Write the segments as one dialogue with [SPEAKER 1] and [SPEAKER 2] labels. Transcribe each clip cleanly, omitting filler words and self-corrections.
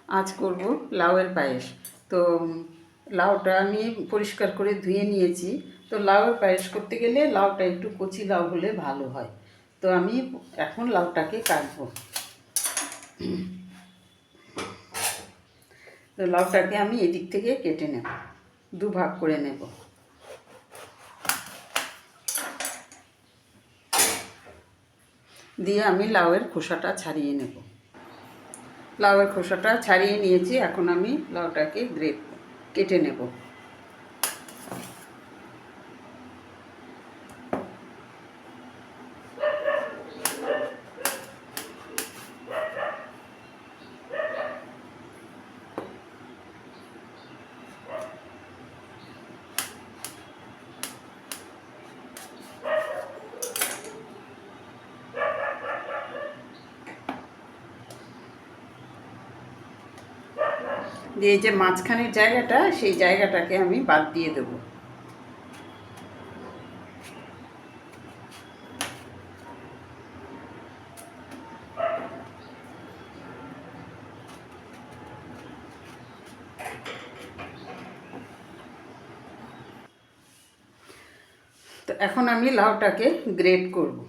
[SPEAKER 1] আজ করব লাউয়ের পায়েস। তো লাউটা আমি পরিষ্কার করে ধুয়ে নিয়েছি। তো লাউয়ের পায়েস করতে গেলে লাউটা একটু কচি লাউ হলে ভালো হয়। তো আমি এখন লাউটাকে কাটবো। তো লাউটাকে আমি এদিক থেকে কেটে নেব, দুভাগ করে নেব। দিয়ে আমি লাউয়ের খোসাটা ছাড়িয়ে নেব। লাউয়ের খোসাটা ছাড়িয়ে নিয়েছি, এখন আমি লাউটাকে কেটে নেব। দিয়ে যে মাঝখানের জায়গাটা, সেই জায়গাটাকে আমি বাদ দিয়ে দেব। তো এখন আমি লাউটাকে গ্রেট করব।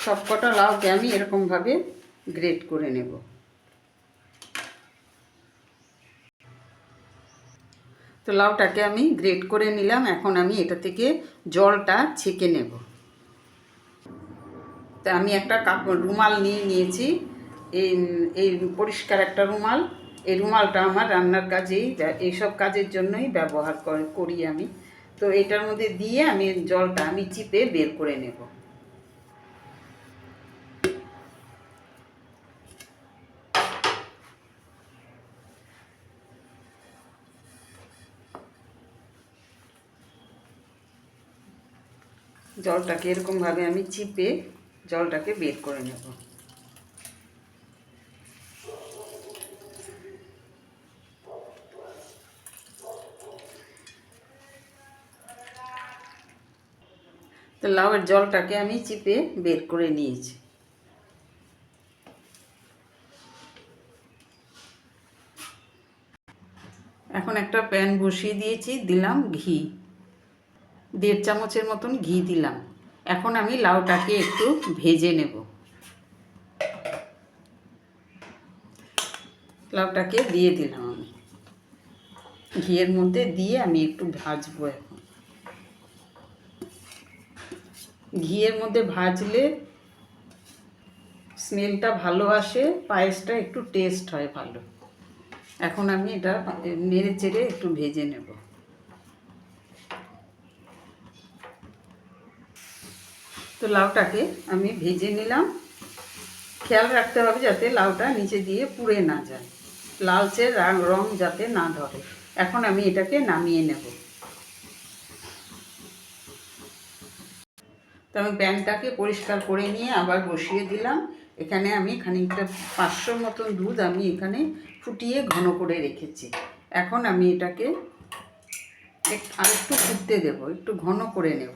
[SPEAKER 1] সবকটা লাউকে আমি এরকমভাবে গ্রেট করে নেব। তো লাউটাকে আমি গ্রেট করে নিলাম, এখন আমি এটা থেকে জলটা ছেঁকে নেব। তা আমি একটা রুমাল নিয়েছি। এই এই পরিষ্কার একটা রুমাল। এই রুমালটা আমার রান্নার কাজেই, এইসব কাজের জন্যই ব্যবহার করি আমি। তো এটার মধ্যে দিয়ে আমি জলটা আমি চিপে বের করে নেব। জলটাকে এরকমভাবে আমি চিপে জলটাকে বের করে নেব। তো লাউয়ের জলটাকে আমি চিপে বের করে নিয়েছি। এখন একটা প্যান বসিয়ে দিয়েছি, দিলাম ঘি, 1.5 চামচের মতন ঘি দিলাম। এখন আমি লাউটাকে একটু ভেজে নেব। লাউটাকে দিয়ে দিলাম আমি ঘিয়ের মধ্যে, দিয়ে আমি একটু ভাজবো। এখন ঘিয়ের মধ্যে ভাজলে স্মেলটা ভালো আসে, পায়েসটা একটু টেস্ট হয় ভালো। এখন আমি এটা নেড়ে চেড়ে একটু ভেজে নেব। তো লাউটাকে আমি ভেজে নিলাম। খেয়াল রাখতে হবে যাতে লাউটা নিচে দিয়ে পুড়ে না যায়, লালচে রং যাতে না ধরে। এখন আমি এটাকে নামিয়ে নেব। তো আমি প্যানটাকে পরিষ্কার করে নিয়ে আবার বসিয়ে দিলাম। এখানে আমি খানিকটা 500 মতন দুধ আমি এখানে ফুটিয়ে ঘন করে রেখেছি। এখন আমি এটাকে আরেকটু ফুটতে দেব, একটু ঘন করে নেব।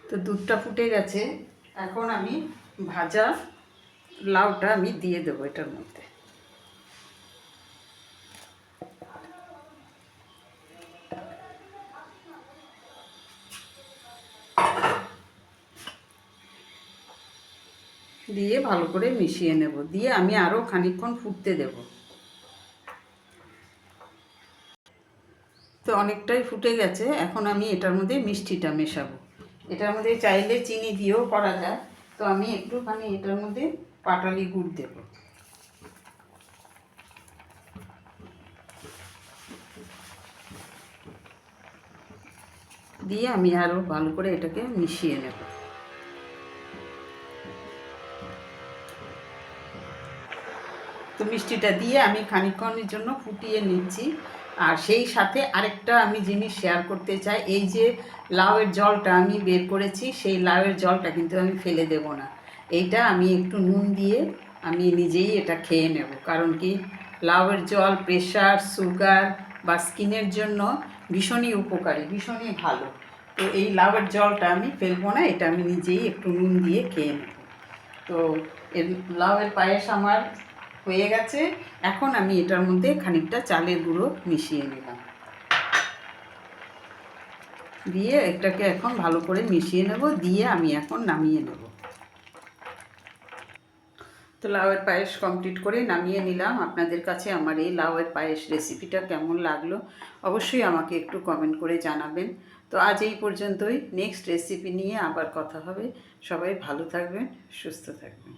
[SPEAKER 1] তো দুধটা ফুটে গেছে, এখন আমি ভাজা লাউটা আমি দিয়ে দেবো এটার মধ্যে। দিয়ে ভালো করে মিশিয়ে নেব, দিয়ে আমি আরও খানিকক্ষণ ফুটতে দেব। তো অনেকটাই ফুটে গেছে, এখন আমি এটার মধ্যে মিষ্টিটা মেশাবো। এটার মধ্যে চাইলে চিনি দিয়েও করা যায়। তো আমি একটুখানি এটার মধ্যে পাটালি গুড় দেব। দিয়ে আমি আরও ভালো করে এটাকে মিশিয়ে নেব। তো মিষ্টিটা দিয়ে আমি খানিকক্ষণের জন্য ফুটিয়ে নিচ্ছি। আর সেই সাথে আরেকটা আমি জিনিস শেয়ার করতে চাই, এই যে লাউয়ের জলটা আমি বের করেছি, সেই লাউয়ের জলটা কিন্তু আমি ফেলে দেব না। এইটা আমি একটু নুন দিয়ে আমি নিজেই এটা খেয়ে নেব। কারণ কি, লাউয়ের জল প্রেশার, সুগার বা স্কিনের জন্য ভীষণই উপকারী, ভীষণই ভালো। তো এই লাউয়ের জলটা আমি ফেলবো না, এটা আমি নিজেই একটু নুন দিয়ে খেয়ে নেব। তো এর লাউয়ের পায়েস আমার হয়ে গেছে। এখন আমি এটার মধ্যে খানিকটা চালের গুঁড়ো মিশিয়ে নিলাম, দিয়ে এটাকে এখন ভালো করে মিশিয়ে নেব, দিয়ে আমি এখন নামিয়ে নেব। তো লাউয়ের পায়েস কমপ্লিট করে নামিয়ে নিলাম। আপনাদের কাছে আমার এই লাউয়ের পায়েস রেসিপিটা কেমন লাগলো অবশ্যই আমাকে একটু কমেন্ট করে জানাবেন। তো আজ এই পর্যন্তই, নেক্সট রেসিপি নিয়ে আবার কথা হবে। সবাই ভালো থাকবেন, সুস্থ থাকবেন।